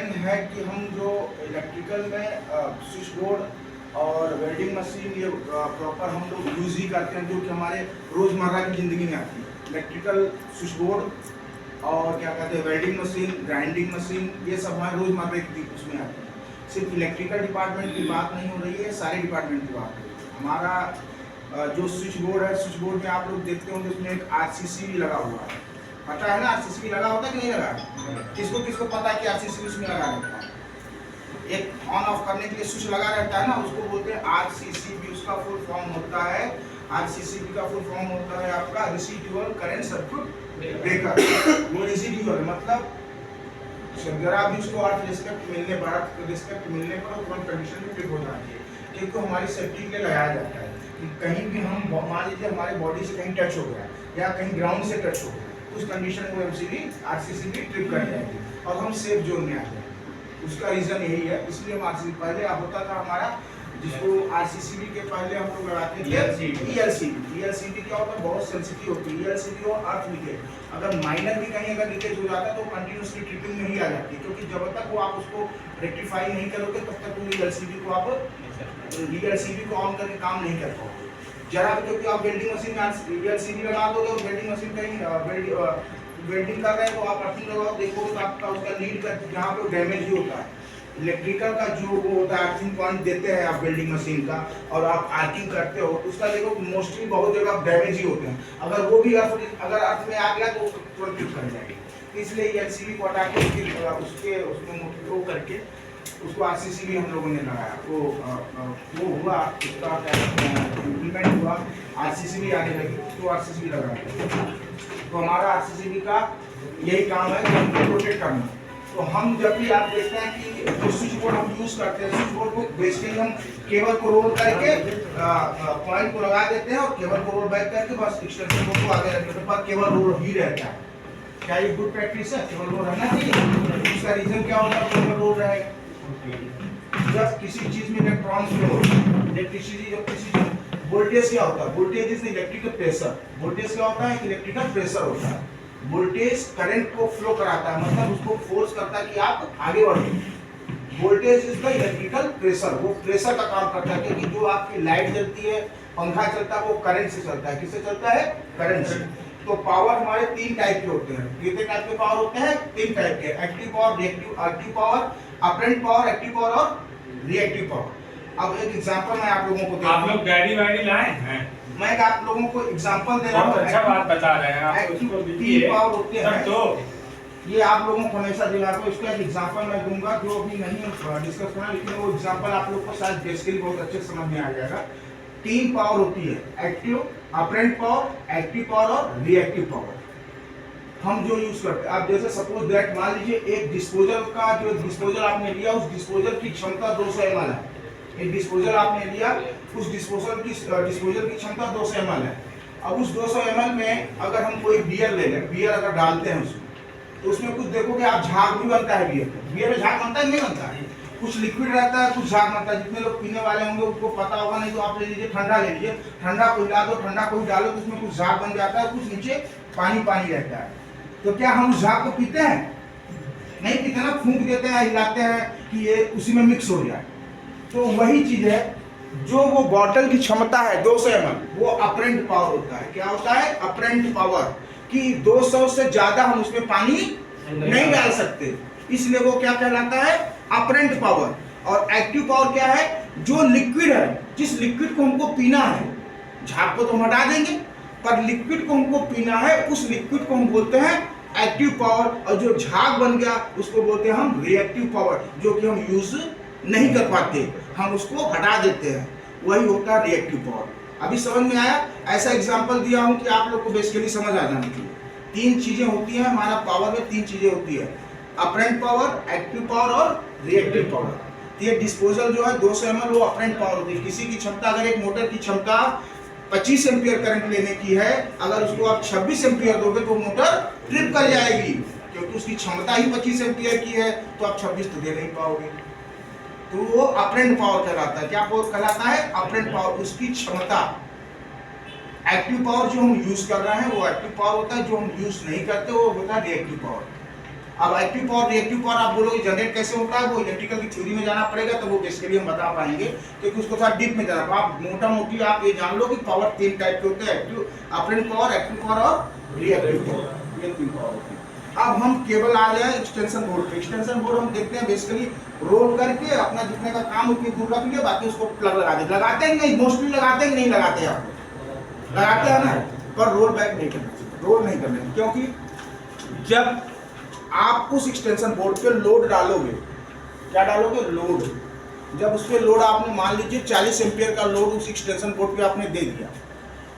Main है कि हम जो इलेक्ट्रिकल में स्विच बोर्ड और वेल्डिंग मशीन ये प्रॉपर हम लोग यूज़ ही करते हैं, जो कि हमारे रोज़मर्रा की ज़िंदगी में आती है। इलेक्ट्रिकल स्विच बोर्ड और क्या कहते हैं वेल्डिंग मशीन, ग्राइंडिंग मशीन, ये सब हमारे रोज़मर्रा की उसमें आते हैं। सिर्फ इलेक्ट्रिकल डिपार्टमेंट की बात नहीं हो रही है, सारे डिपार्टमेंट की बात हो रही है। हमारा जो स्विच बोर्ड है, स्विच बोर्ड में आप लोग देखते होंगे उसमें एक RCC भी लगा हुआ है। पता है ना RCC भी लगा होता है कि नहीं लगा? किसको किसको पता है कि RCC उसमें लगा रहता है? एक ऑन ऑफ करने के लिए स्विच लगा रहता है ना, उसको बोलते हैं RCCB। उसका फुल फॉर्म होता है RCCB का फुल फॉर्म होता है आपका रेसिडुअल करंट सर्किट ब्रेकर। वो रेसिडुअल मतलब जरा भी उसको अर्थ रिस्पेक्ट मिलने पर तुरंत कंडीशन में ट्रिप हो जाती है, क्योंकि हमारी सेफ्टी के लिए लगाया जाता है कि कहीं भी हम मान लीजिए हमारे बॉडी से कहीं टच हो गया या कहीं ग्राउंड से टच हो गया, उस कंडीशन को RCCB ट्रिप कर जाएगी और हम सेफ जोन में आ जाएंगे। उसका रीज़न यही है, इसलिए हम RCCB पहले अब होता था हमारा, जिसको RCCB के पहले हम लोग लगाते थे ELCB क्या होता है, बहुत सेंसिटिव होती है ELCB और अर्थ लीकेज। अगर माइनर भी कहीं अगर लीकेज हो जाता है तो कंटिन्यूसली ट्रिपिंग में ही आ जाती है, क्योंकि जब तक वो आप उसको रेक्टिफाई नहीं करोगे तब तक वो ELCB को ऑन करके काम नहीं कर पाओगे जरा भी, क्योंकि आप वेल्डिंग मशीन में ELCB लगा दोगे और वेल्डिंग मशीन कहीं वेल्डिंग कर रहे हैं तो आप अर्थिंग लगाओ, देखोगे तो आपका उसका लीड का जहाँ पे डैमेज ही होता है। इलेक्ट्रिकल का जो वो होता है अर्थिंग पॉइंट देते हैं आप वेल्डिंग मशीन का और आप आर्किंग करते हो, उसका देखो मोस्टली बहुत जगह डैमेज ही होते हैं। अगर वो भी अगर अर्थ में आ गया तो तुरंत ट्रिप कर जाएगी। इसलिए ELCB को हटा के उसमें वो करके उसको RCCB हम लोगों ने लगाया। वो हुआ उसका इम्प्लीमेंट हुआ, RCCB आने लगी तो RCCB लगाया। तो हमारा RCCB का यही काम है कि हमको प्रोटेक्ट करना। तो हम जब भी आप देखते हैं कि जो स्विच बोर्ड हम यूज़ करते हैं, स्विच बोर्ड को बेसिकली हम केबल को रोल करके पॉइंट को लगा देते हैं और केबल को रोल बैक करके बस एक्सटेंशन बोर्ड को आगे रख देते हैं, पर केबल रोल ही रहता है। क्या ये गुड प्रैक्टिस है? केबल रोल रहना चाहिए। उसका रीजन क्या होता है केबल रोल रहेगा? जब किसी चीज में इलेक्ट्रॉन फ्लो, इलेक्ट्रिसिटी, जब किसी वोल्टेज क्या होता है? Voltage is electrical pressure. Voltage क्या होता है? इलेक्ट्रिकल प्रेशर होता है। वोल्टेज करंट को फ्लो कराता है, मतलब उसको फोर्स करता है कि आप आगे बढ़ो। Voltage is the electrical pressure, वो प्रेशर का काम करता है, क्योंकि जो आपकी लाइट जलती है, पंखा चलता है, वो करंट से चलता है। किससे चलता है? करंट से। तो पावर हमारे तीन टाइप के होते हैं। कितने टाइप के पावर होते हैं? तीन टाइप के, active power, reactive, active power, apparent power, active power और रिएक्टिव पावर। अब एक एग्जांपल मैं आप लोगों को देता हूं। आप लोग गाड़ी वाड़ी लाए हैं? मैं आप लोगों को एग्जांपल दे रहा हूं। अच्छा बात बता रहे हैं आप। तीन पावर होते हैं, तो ये आप लोगों को हमेशा दिला को इसका एक एग्जांपल मैं दूंगा, जो अभी नहीं डिस्कस करना, लेकिन वो एग्जांपल आप लोग को शायद बेसिकली बहुत अच्छे समझ में आ जाएगा। तीन पावर होती है, active, apparent power, active power और रिएक्टिव पावर। हम जो यूज करते हैं, आप जैसे सपोज दैट मान लीजिए एक डिस्पोजल का, जो डिस्पोजल आपने लिया उस डिस्पोजल की क्षमता 200 ml है। एक डिस्पोजल आपने लिया, उस डिस्पोजल की क्षमता 200 ml है। अब उस 200 ml में अगर हम कोई बियर ले लें, बियर अगर डालते हैं उसमें, तो उसमें कुछ देखोगे आप, झाग भी बनता है बियर में झाग बनता है नहीं बनता है? कुछ लिक्विड रहता है, कुछ झाग बनता है। जितने लोग पीने वाले होंगे उनको पता होगा, नहीं तो आप ले लीजिए ठंडा ले लीजिए, ठंडा को हिला दो, ठंडा को डालो तो उसमें कुछ झाग बन जाता है, कुछ नीचे पानी पानी रहता है। तो क्या हम उस झाग को पीते हैं? नहीं पीते ना, फूंक देते हैं, हिलाते हैं कि ये उसी में मिक्स हो जाए। तो वही चीज है, जो वो बॉटल की क्षमता है 200 ml, वो अपरेंट पावर होता है। क्या होता है? अपरेंट पावर, कि 200 से ज्यादा हम उसमें पानी नहीं डाल सकते, इसलिए वो क्या कहलाता है? Apparent power. और एक्टिव पावर क्या है? जो लिक्विड है, जिस लिक्विड को हमको पीना है, झाग को तो हम हटा देंगे, पर लिक्विड को हमको पीना है, उस लिक्विड को हम बोलते हैं एक्टिव पावर। और जो झाग बन गया उसको बोलते हैं हम रिएक्टिव पावर, जो कि हम यूज नहीं कर पाते, हम उसको हटा देते हैं, वही होता है रिएक्टिव पावर। अभी समझ में आया? ऐसा एग्जांपल दिया हूं कि आप लोग को बेसिकली समझ आ जानी चाहिए। तीन चीजें होती हैं हमारा पावर में, तीन चीजें होती है, अपरेंट पावर, एक्टिव पावर और रिएक्टिव पावर। ये डिस्पोजल जो है 200 ml, वो अपरेंट पावर होती है। किसी की क्षमता, अगर एक मोटर की क्षमता 25 एम्पियर करंट लेने की है, अगर उसको आप 26 एम्पियर दोगे तो मोटर ट्रिप कर जाएगी, क्योंकि उसकी क्षमता ही 25 एम्पियर की है, तो आप 26 तो दे नहीं पाओगे। तो वो अपरेंट पावर कहलाता है। क्या पावर कहलाता है? अपरेंट पावर, उसकी क्षमता। एक्टिव पावर जो हम यूज कर रहे हैं वो एक्टिव पावर होता है, जो हम यूज नहीं करते वो होता है रिएक्टिव पावर। अब एक्टिव पावर रिएक्टिव पावर आप बोलोगे जनरेट कैसे होता है, वो इलेक्ट्रिकल की थ्योरी में जाना पड़ेगा, तो वो बेसिकली हम बता पाएंगे क्योंकि उसको थोड़ा डीप में जाना। आप मोटा मोटी आप ये जान लो कि पावर 3 टाइप के होते हैं, active operant power, active power और रिएक्टिव पावर, ये 3 पावर होती है। अब हम केबल आ गया एक्सटेंशन बोर्ड पे। एक्सटेंशन बोर्ड हम देखते हैं बेसिकली रोल करके अपना जितने का काम उतनी दूर रख लिया, बाकी उसको प्लग लगा दे। लगाते हैं नहीं, मोस्टली लगाते हैं नहीं लगाते, आप लगाते हैं ना, पर रोल बैक नहीं करना चाहिए, रोल नहीं करना चाहिए, क्योंकि जब आप उस एक्सटेंशन बोर्ड पे लोड डालोगे, क्या डालोगे, लोड, जब उस पर लोड आपने मान लीजिए 40 एम्पियर का लोड उस एक्सटेंशन बोर्ड पे आपने दे दिया,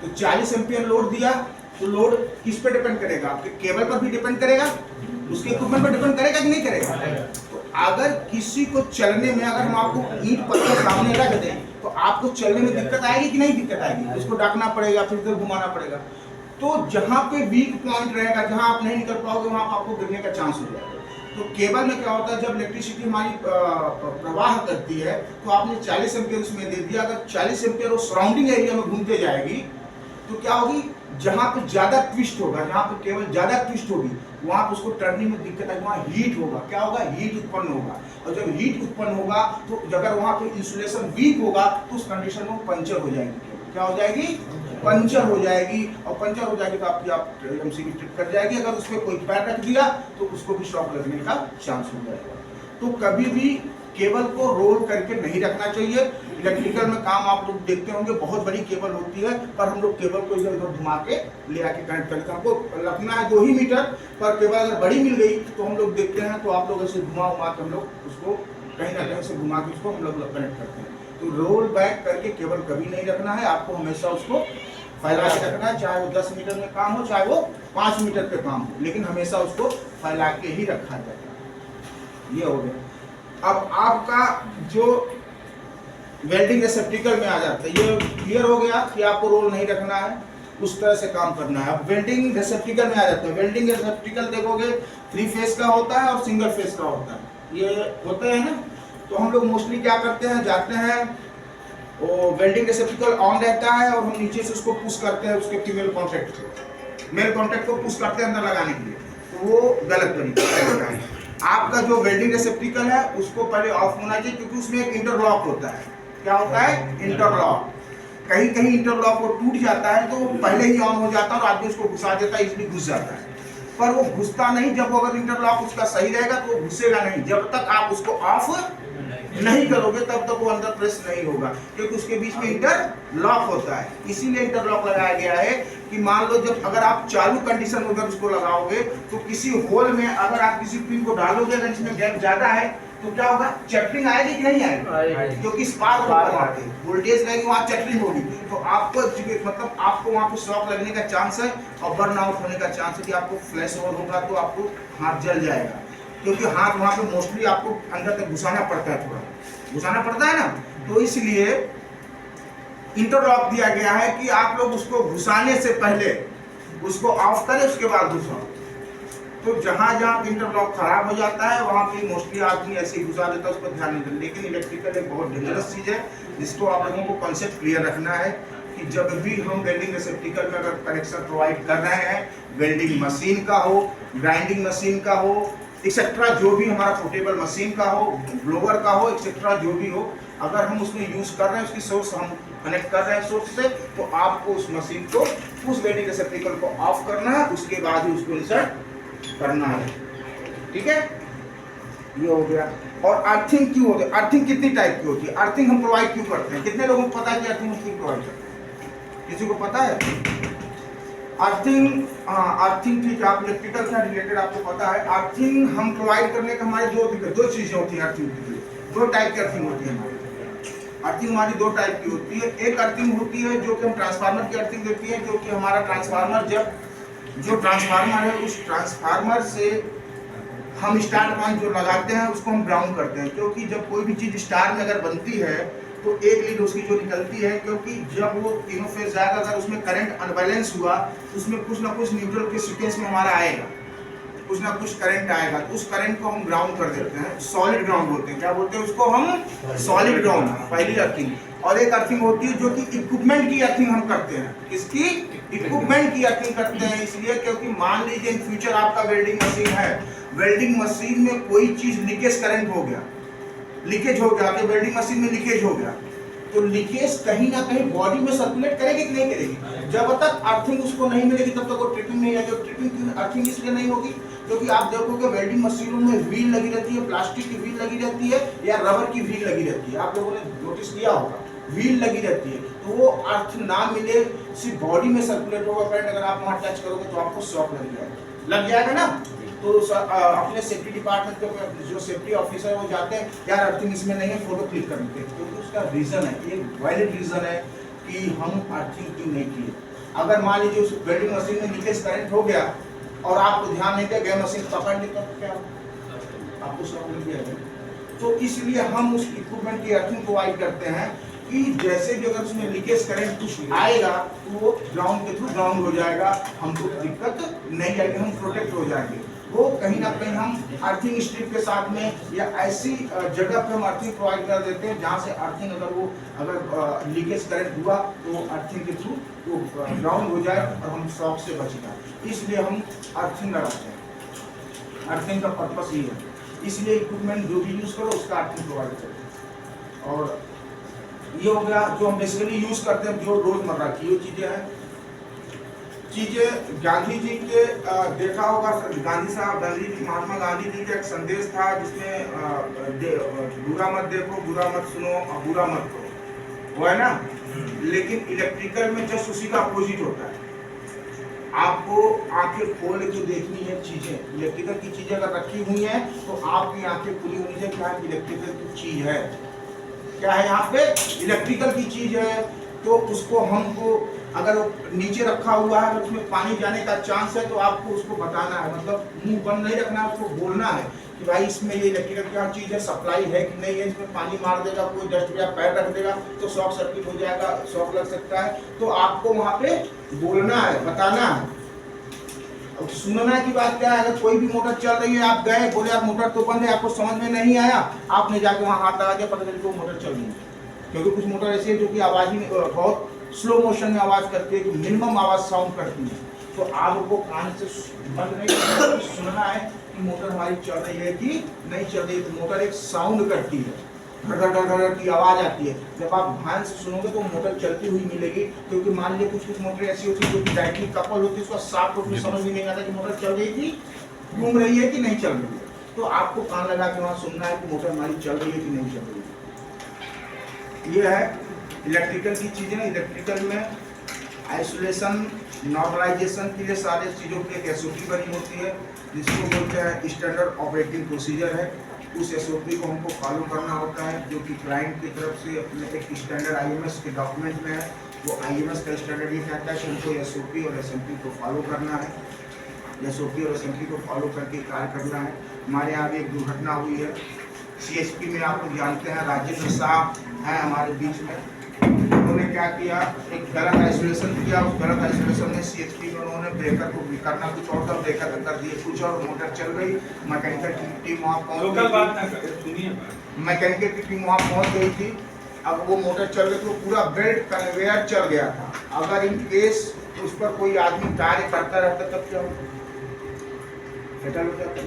तो 40 एम्पियर लोड दिया, तो लोड किस पे डिपेंड करेगा, आपके केबल पर भी डिपेंड करेगा, उसके इक्विपमेंट पर डिपेंड करेगा कि नहीं करेगा। तो अगर किसी को चलने में, अगर हम आपको ईंट पत्थर सामने रख दें तो आपको चलने में दिक्कत आएगी कि नहीं दिक्कत आएगी, उसको डाकना पड़ेगा, फिर इधर घुमाना पड़ेगा। तो जहाँ पे वीक पॉइंट रहेगा, जहाँ आप नहीं निकल पाओगे, वहाँ आपको गिरने का चांस हो जाएगा। तो केबल में क्या होता है, जब इलेक्ट्रिसिटी हमारी प्रवाह करती है, तो आपने 40 एम्पियर उसमें दे दिया, अगर 40 एम्पियर वो सराउंडिंग एरिया में घूमते जाएगी तो क्या होगी, जहाँ पे ज्यादा ट्विस्ट होगा, जहाँ पे केबल ज्यादा ट्विस्ट होगी, वहाँ पे उसको टर्निंग में दिक्कत आएगी, वहाँ हीट होगा, क्या होगा, हीट उत्पन्न होगा। और जब हीट उत्पन्न होगा तो अगर वहाँ पे इंसुलेशन वीक होगा तो उस कंडीशन में पंचर हो जाएगी। क्या हो जाएगी, पंचर हो जाएगी, और पंचर हो जाएगी तो आपकी आप एमसीबी ट्रिप कर जाएगी। अगर उस पर कोई पैर रख दिया तो उसको भी शॉक लगने का चांस हो जाएगा। तो कभी भी केबल को रोल करके नहीं रखना चाहिए। इलेक्ट्रिकल में काम आप लोग देखते होंगे, बहुत बड़ी केबल होती है, पर हम लोग केबल को इधर उधर घुमा के ले आके कनेक्ट करते हैं। हमको रखना है 2 ही मीटर, पर केबल अगर बड़ी मिल गई तो हम लोग देखते हैं, तो आप लोग ऐसे घुमा के हम लोग उसको कहीं ना कहीं से घुमा के उसको हम लोग कनेक्ट करते हैं। तो रोल बैक करके केबल कभी नहीं रखना है, आपको हमेशा उसको फैला के रखना है, चाहे वो 10 मीटर में काम हो, चाहे वो 5 मीटर पे काम हो, लेकिन हमेशा उसको फैला के ही रखा जाएगा। ये हो गया। अब आपका जो वेल्डिंग रिसेप्टिकल में आ जाता है, ये क्लियर हो गया कि आपको रोल नहीं रखना है, उस तरह से काम करना है। अब वेल्डिंग रिसेप्टिकल में आ जाता है। वेल्डिंग रिसेप्टिकल देखोगे 3 फेस का होता है और सिंगल फेस का होता है, ये होते हैं ना। तो हम लोग मोस्टली क्या करते हैं, जाते हैं, वो वेल्डिंग रिसेप्टिकल ऑन रहता है और हम नीचे से उसको पुश करते हैं, उसके फीमेल कॉन्टैक्ट को, मेल कॉन्टैक्ट को पुश करते हैं अंदर लगाने के लिए, तो वो गलत तरीका है। आपका जो वेल्डिंग रिसेप्टिकल है उसको पहले ऑफ होना चाहिए, क्योंकि उसमें एक इंटरलॉक होता है। क्या होता है, इंटरलॉक। कहीं कहीं इंटरलॉक वो टूट जाता है तो पहले ही ऑन हो जाता है और आदमी उसको घुसा देता है, इसलिए घुस जाता है। पर वो घुसता नहीं, जब अगर इंटरलॉक उसका सही रहेगा तो वो घुसेगा नहीं। जब तक आप उसको ऑफ नहीं करोगे तब तक वो अंदर प्रेस नहीं होगा, क्योंकि उसके बीच में इंटरलॉक होता है। इसीलिए इंटरलॉक लगाया गया है कि मान लो जब अगर आप चालू कंडीशन में अगर उसको लगाओगे तो किसी होल में अगर आप किसी पिन को डालोगे, अगर इसमें गैप ज्यादा है तो क्या होगा, चटरिंग आएगी कि नहीं आएगी, क्योंकि स्पार्क होगा, वोल्टेज रहेगी, वहाँ चटरिंग होगी। तो आपको मतलब आपको वहाँ पे शॉक लगने का चांस है और बर्न आउट होने का चांस है कि आपको फ्लैश ओवर होगा तो आपको हाथ जल जाएगा, क्योंकि हाथ वहाँ पे मोस्टली आपको अंदर तक घुसाना पड़ता है, थोड़ा घुसाना पड़ता है ना। तो इसलिए इंटरलॉक दिया गया है कि आप लोग उसको घुसाने से पहले उसको ऑफ करें, उसके बाद घुसाओ। तो जहाँ जहाँ इंटरलॉक खराब हो जाता है वहाँ पे मोस्टली आदमी ऐसे ही घुसा देता है, उस पर ध्यान नहीं देता। लेकिन इलेक्ट्रिकल एक बहुत डेंजरस चीज़ है जिसको आप लोगों को कॉन्सेप्ट क्लियर रखना है कि जब भी हम वेल्डिंग रिसेप्टिकल में अगर कनेक्शन प्रोवाइड कर रहे हैं, वेल्डिंग मशीन का हो, ग्राइंडिंग मशीन का हो, एक्सेट्रा जो भी हमारा पोर्टेबल मशीन का हो, ब्लोअर का हो, एक्सेट्रा जो भी हो, अगर हम उसमें यूज़ कर रहे हैं, उसकी सोर्स हम कनेक्ट कर रहे हैं सोर्स से, तो आपको उस मशीन को, उस वेल्डिंग रिसेप्टिकल को ऑफ करना है, उसके बाद ही उसको इंसर्ट करना है। ठीक है, ये हो गया। और अर्थिंग क्यों होती है, अर्थिंग कितनी टाइप की होती है, अर्थिंग हम प्रोवाइड क्यों करते हैं, कितने लोगों को पता है कि अर्थिंग हम क्यों प्रोवाइड करते हैं, किसी को पता है? अर्थिंग, अर्थिंग ठीक है, आप इलेक्ट्रिकल से रिलेटेड आपको पता है। अर्थिंग हम प्रोवाइड करने का हमारे दो चीजें होती हैं अर्थिंग के लिए, 2 टाइप की अर्थिंग होती है हमारी। अर्थिंग हमारी 2 टाइप की होती है। एक अर्थिंग होती है जो कि हम ट्रांसफार्मर की अर्थिंग देती है, जो कि हमारा ट्रांसफार्मर, जब जो ट्रांसफार्मर है उस ट्रांसफार्मर से हम स्टार पॉइंट जो लगाते हैं उसको हम ग्राउंड करते हैं, क्योंकि जब कोई भी चीज़ स्टार में अगर बनती है तो एक लीड उसकी जो निकलती है, क्योंकि जब वो तीनों फेज जाएगा, अगर उसमें करंट अनबैलेंस हुआ तो उसमें कुछ ना कुछ न्यूट्रल के सीक्वेंस में हमारा आएगा, कुछ ना कुछ करंट आएगा, तो उस करंट को हम ग्राउंड कर देते हैं, सॉलिड ग्राउंड बोलते हैं। क्या बोलते हैं उसको हम? सॉलिड ग्राउंड, पहली अर्थिंग। और एक अर्थिंग होती है जो कि इक्विपमेंट की अर्थिंग हम करते हैं। किसकी? इक्विपमेंट की अर्थिंग करते हैं, इसलिए क्योंकि मान लीजिए इन फ्यूचर आपका वेल्डिंग मशीन है, वेल्डिंग मशीन में कोई चीज लीकेज करंट हो गया, लीकेज हो गया, कि वेल्डिंग मशीन में लीकेज हो गया, तो लीकेज कहीं ना कहीं बॉडी में सर्कुलेट करेगी कि नहीं करेगी? जब तक अर्थिंग उसको नहीं मिलेगी तब तक वो ट्रिपिंग नहीं आएगी। ट्रिपिंग अर्थिंग इसलिए नहीं होगी क्योंकि आप देखोगे वेल्डिंग मशीनों में व्हील लगी रहती है, प्लास्टिक की व्हील लगी रहती है या रबर की व्हील लगी रहती है, आप लोगों ने नोटिस किया होगा, व्हील लगी रहती है, तो वो अर्थ ना मिले, सिर्फ बॉडी में सर्कुलेट होगा करंट, अगर आप वहाँ टच करोगे तो आपको शॉक लग जाएगा ना। तो अपने सेफ्टी डिपार्टमेंट के जो सेफ्टी ऑफिसर है वो जाते हैं, यार अर्थिंग इसमें नहीं है, फोटो क्लिक कर देते हैं, क्योंकि उसका रीजन है, ये वैलिड रीजन है कि हम अर्थिंग क्यों नहीं किए। अगर मान लीजिए उस वेल्डिंग मशीन में लीकेज करंट हो गया और आपको ध्यान नहीं दिया, गया मशीन पकड़ ली, तो क्या आपको शॉक लग जाएगा। तो इसलिए हम उस इक्विपमेंट की अर्थिंग प्रोवाइड करते हैं कि जैसे भी अगर उसमें लीकेज करंट कुछ आएगा तो वो ग्राउंड के थ्रू ग्राउंड हो जाएगा, हमको दिक्कत नहीं आएगी, हम प्रोटेक्ट हो जाएंगे। वो कहीं ना कहीं हम अर्थिंग स्ट्रिप के साथ में या ऐसी जगह पे हम अर्थिंग प्रोवाइड कर देते हैं जहाँ से अर्थिंग अगर लीकेज करंट हुआ तो अर्थिंग के थ्रू वो ग्राउंड हो जाए और हम शॉक से बच जाए, इसलिए हम अर्थिंग लगाते हैं। अर्थिंग का पर्पस ये है, इसलिए इक्विपमेंट जो भी यूज करो उसका अर्थिंग प्रोवाइड करो। और ये हो गया जो हम बेसिकली यूज करते हैं, जो रोजमर्रा की ये चीजें हैं। चीजें गांधी जी के देखा होगा, गांधी जी महात्मा गांधी जी का एक संदेश था जिसमें बुरा मत देखो, बुरा मत सुनो और बुरा मत करो, वो है ना। लेकिन इलेक्ट्रिकल में जस्ट उसी का अपोजिट होता है। आपको आंखें खोल के देखनी है चीजें, इलेक्ट्रिकल की चीजें अगर रखी हुई हैं तो आपकी आंखें खुली होनी चाहिए, क्या इलेक्ट्रिकल की चीज है, क्या है यहाँ पे इलेक्ट्रिकल की चीज है। तो उसको हमको अगर नीचे रखा हुआ है उसमें पानी जाने का चांस है तो आपको उसको बताना है, मतलब मुंह बंद नहीं रखना है, उसको बोलना है कि भाई इसमें ये इलेक्ट्रिकल क्या चीज है, सप्लाई है कि नहीं है, इसमें पानी मार देगा कोई, डस्ट या पैर रख देगा तो शॉर्ट सर्किट हो जाएगा, शॉक लग सकता है। तो आपको वहाँ पे बोलना है, बताना है। अब सुनना की बात क्या है, अगर कोई भी मोटर चल रही है, आप गए बोले यार मोटर तो बंद है, आपको समझ में नहीं आया, आपने जाके वहाँ हाथ लगा दिया, पता चल को मोटर चल रही है। क्योंकि कुछ मोटर ऐसी है जो कि आवाज ही बहुत स्लो मोशन में आवाज करती है, कि मिनिमम आवाज साउंड करती है। तो आपको कान से बंद नहीं करना, सुनना है कि मोटर हमारी चल रही है कि नहीं चल रही है। तो मोटर एक साउंड करती है, घड़ घड़ घड़ की आवाज आती है। जब आप ध्यान से सुनोगे तो मोटर चलती हुई मिलेगी, क्योंकि मान लीजिए कुछ मोटर ऐसी होती है जो कि डायरेक्टली कपल होती है, उसका साफ रूप में समझ में नहीं आता कि मोटर चल रही थी, घूम रही है कि नहीं चल रही है। तो आपको कान लगा के वहाँ सुनना है कि मोटर हमारी चल रही है कि नहीं चल रही है। ये है इलेक्ट्रिकल की चीजें। इलेक्ट्रिकल में आइसोलेशन, नॉर्मलाइजेशन के लिए सारे चीज़ों की एक एसओपी बनी होती है, जिसको बोलते हैं स्टैंडर्ड ऑपरेटिंग प्रोसीजर है। उस एसओपी को हमको फॉलो करना होता है, जो कि क्लाइंट की तरफ से अपने एक स्टैंडर्ड आईएमएस के डॉक्यूमेंट में है। वो आईएमएस का स्टैंडर्ड ये कहता है कि हमको एसओपी और एसएमपी को फॉलो करना है, एसओपी और एसएमपी को फॉलो करके कार्य करना है। हमारे यहाँ भी एक दुर्घटना हुई है सीएचपी में, आप लोग जानते हैं राजेंद्र साहब हैं हमारे बीच में। उन्होंने क्या किया, एक गलत आइसोलेशन किया। उस गलत आइसोलेशन में सीएचपी में उन्होंने ब्रेकर को भी करना कुछ और था, ब्रेकर कर दिए कुछ और, मोटर चल गई। मैकेनिकल की टीम वहाँ पहुँच गई, मैकेनिकल की टीम वहाँ पहुँच गई थी। अब वो मोटर चल गई तो पूरा बेल्ट कन्वेयर चल गया था। अगर इन केस उस पर कोई आदमी कार्य करता रहता तब क्या फेटल हो जाता,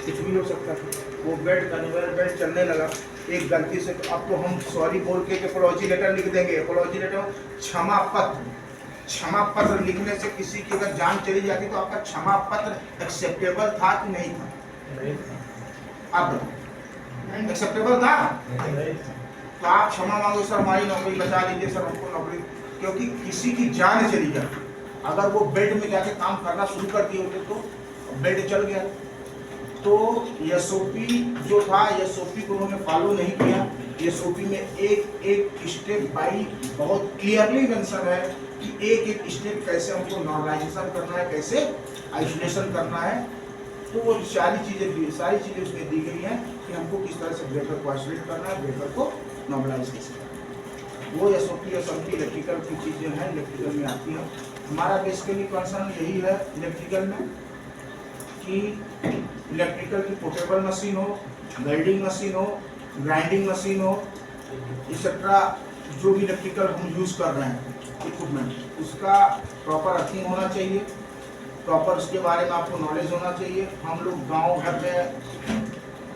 कुछ भी हो सकता था। वो बेल्ट कन्वेयर बेल्ट चलने लगा एक गलती से। तो अब तो हम सॉरी बोल के एपोलॉजी लेटर लिख देंगे। एपोलॉजी लेटर क्षमा पत्र लिखने से किसी की अगर जान चली जाती तो आपका क्षमा पत्र एक्सेप्टेबल था कि नहीं था? अब एक्सेप्टेबल था तो आप क्षमा मांगो, सर हमारी नौकरी बचा लीजिए, सर हमको नौकरी, क्योंकि किसी की जान चली जाती। अगर वो बेल्ट में जाके काम करना शुरू कर दिए होते तो बेल्ट चल गया। तो एसओपी जो था, एसओपी को उन्होंने फॉलो नहीं किया। एसओपी में एक एक स्टेप बाई बहुत क्लियरली मेंशन है कि एक एक स्टेप कैसे हमको नॉर्मलाइजेशन करना है, कैसे आइसोलेशन करना है। तो वो सारी चीज़ें उसमें दी गई हैं कि हमको किस तरह से ब्रेकर को आइसोलेट करना है, ब्रेकर को नॉर्मलाइज कैसे करना है। वो एसओपी एसएमपी इलेक्ट्रिकल की चीज़ें हैं, इलेक्ट्रिकल में आती हैं। हमारा बेसिकली कंसर्न यही है इलेक्ट्रिकल में कि इलेक्ट्रिकल की पोर्टेबल मशीन हो, वेल्डिंग मशीन हो, ग्राइंडिंग मशीन हो, एक्सेट्रा जो भी इलेक्ट्रिकल हम यूज़ कर रहे हैं इक्विपमेंट, उसका प्रॉपर अर्थिंग होना चाहिए। प्रॉपर उसके बारे में आपको नॉलेज होना चाहिए। हम लोग गांव घर में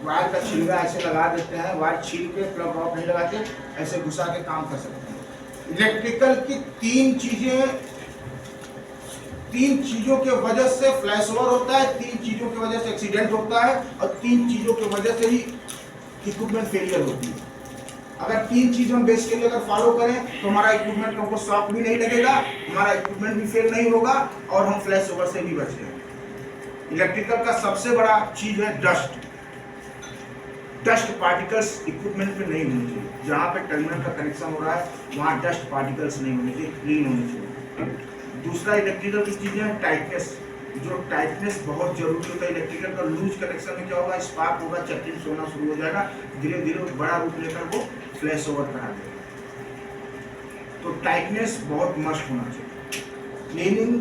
वायर का छिलका ऐसे लगा देते हैं, वायर छील के प्लग ऑफ नहीं लगाते, ऐसे घुसा के काम कर सकते हैं। इलेक्ट्रिकल की तीन चीजों के वजह से फ्लैश ओवर होता है, 3 चीजों की वजह से एक्सीडेंट होता है और 3 चीजों की वजह से ही इक्विपमेंट फेलियर होती है। अगर 3 चीज हम बेसिकली अगर फॉलो करें तो हमारा इक्विपमेंट हमको शॉक भी नहीं लगेगा, हमारा इक्विपमेंट भी फेल नहीं होगा और हम फ्लैश ओवर से भी बच जाएंगे। इलेक्ट्रिकल का सबसे बड़ा चीज है डस्ट पार्टिकल्स इक्विपमेंट पे नहीं होनी चाहिए। जहाँ पे टर्मिनल का कनेक्शन हो रहा है वहाँ डस्ट पार्टिकल्स नहीं होने चाहिए, क्लीन होनी चाहिए। दूसरा इलेक्ट्रिकल की चीज़ है टाइटनेस। जो टाइटनेस बहुत जरूरी होता है इलेक्ट्रिकल का। लूज कनेक्शन में क्या होगा, स्पार्क होगा, चक्की सोना शुरू हो जाएगा, धीरे धीरे बड़ा रूप लेकर वो फ्लैश ओवर करा देगा। तो टाइटनेस बहुत मस्ट होना चाहिए। क्लीनिंग,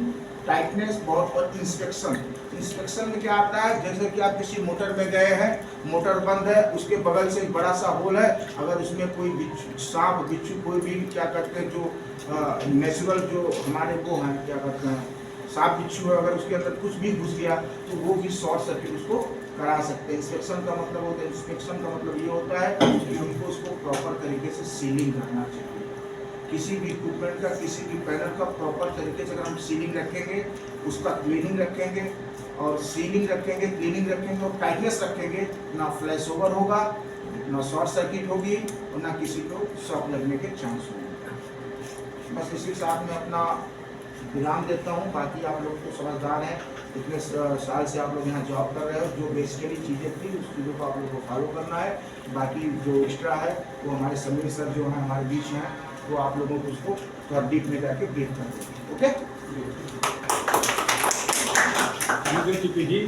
टाइटनेस बहुत, और इंस्पेक्शन में क्या आता है, जैसे कि आप किसी मोटर में गए हैं, मोटर बंद है, उसके बगल से एक बड़ा सा होल है, अगर उसमें कोई सांप बिच्छू कोई भी क्या करते हैं, जो नेचुरल जो हमारे वो हैं क्या करते हैं सांप बिच्छू है, अगर उसके अंदर कुछ भी घुस गया तो वो भी शॉर्ट सर्किट उसको करा सकते हैं। इंस्पेक्शन का मतलब होता है, इंस्पेक्शन का मतलब ये होता है कि हमको उसको प्रॉपर तरीके से सीलिंग करना चाहिए। किसी भी इक्विपमेंट का, किसी भी पैनल का प्रॉपर तरीके से अगर हम सीलिंग रखेंगे, उसका क्लीनिंग रखेंगे और सीलिंग रखेंगे, क्लीनिंग रखेंगे और टाइटनेस रखेंगे, ना फ्लैश ओवर होगा, ना शॉर्ट सर्किट होगी और ना किसी को शॉक लगने के चांस होंगे। बस इसी साथ में अपना विराम देता हूँ। बाकी आप लोग तो समझदार हैं, इतने साल से आप लोग यहाँ जॉब कर रहे हो, जो बेसिकली चीज़ें थी उस चीज़ों को आप लोग को फॉलो करना है। बाकी जो एक्स्ट्रा है वो हमारे समीर सर जो हैं हमारे बीच हैं, वो आप लोगों को उसको थोड़ा डीप में जाके ब्रीफ कर देंगे। ओके जी